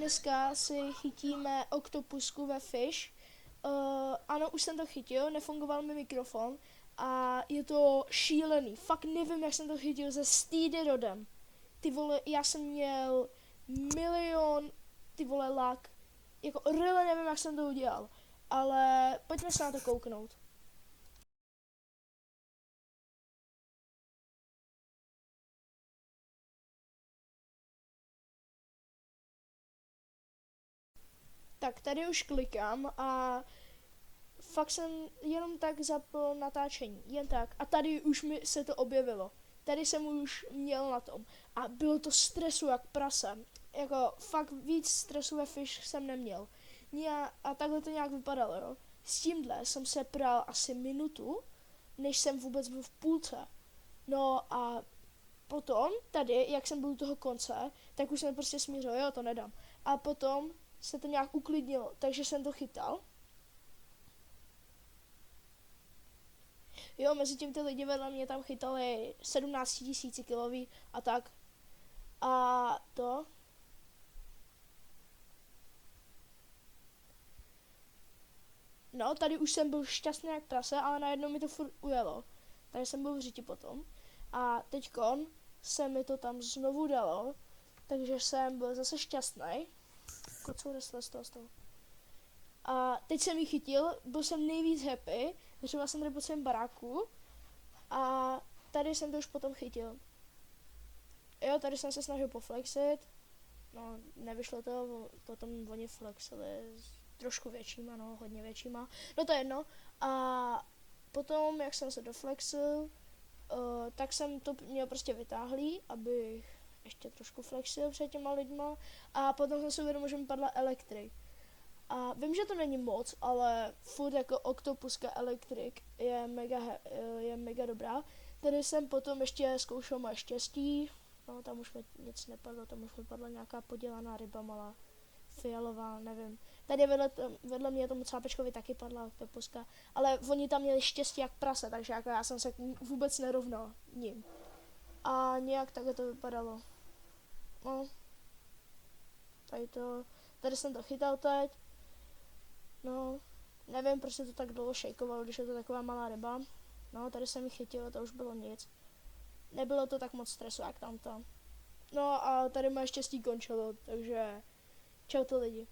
dneska si chytíme oktopusku ve Fish. Ano, už jsem to chytil, nefungoval mi mikrofon a je to šílený. Fakt nevím, jak jsem to chytil se Steedyrodem. Ty vole, já jsem měl milion, ty vole, lak. Jako, really nevím, jak jsem to udělal. Ale pojďme se na to kouknout. Tak tady už klikám a fakt jsem jenom tak zapl natáčení, jen tak. A tady už mi se to objevilo. Tady jsem už měl na tom. A bylo to stresu jak prase. Jako fakt víc stresu ve Fish jsem neměl. A takhle to nějak vypadalo, jo. S tímhle jsem se pral asi minutu, než jsem vůbec byl v půlce. No a potom tady, jak jsem byl u toho konce, tak už jsem prostě smířil, jo, to nedám. A potom se to nějak uklidnilo, takže jsem to chytal. Jo, mezi tím ty lidi vedle mě tam chytali 17 000 kilový a tak. A to. No, tady už jsem byl šťastný jak prase, ale najednou mi to furt ujelo. Takže jsem byl v řiti potom. A teďkon se mi to tam znovu dalo, takže jsem byl zase šťastný. Kocoure z toho. A teď jsem ji chytil, byl jsem nejvíc happy, řval jsem tady po svém baráku a tady jsem to už potom chytil. Jo, tady jsem se snažil poflexit, no nevyšlo to, potom oni flexili trošku většíma, no hodně většíma, no to je jedno. A potom, jak jsem se doflexil, tak jsem to měl prostě vytáhlý, abych ještě trošku flexil před těma lidma a potom jsem si uvědomil, že mi padla elektrik. A vím, že to není moc, ale furt jako oktopuska elektrik je mega dobrá. Tady jsem potom ještě zkoušel moje štěstí, no tam už mi nic nepadlo, tam už mi padla nějaká podělaná ryba malá, fialová, nevím. Tady vedle mě tomu cápečkovi taky padla oktopuska, ale oni tam měli štěstí jak prase, takže jako já jsem se vůbec nerovnal ním. A nějak takhle to vypadalo. No, tady jsem to chytal teď. No, nevím, proč se to tak dlouho šejkovalo, když je to taková malá ryba. No, tady jsem ji chytil, to už bylo nic. Nebylo to tak moc stresu, jak tamto. No a tady moje štěstí končilo, takže čau ty lidi.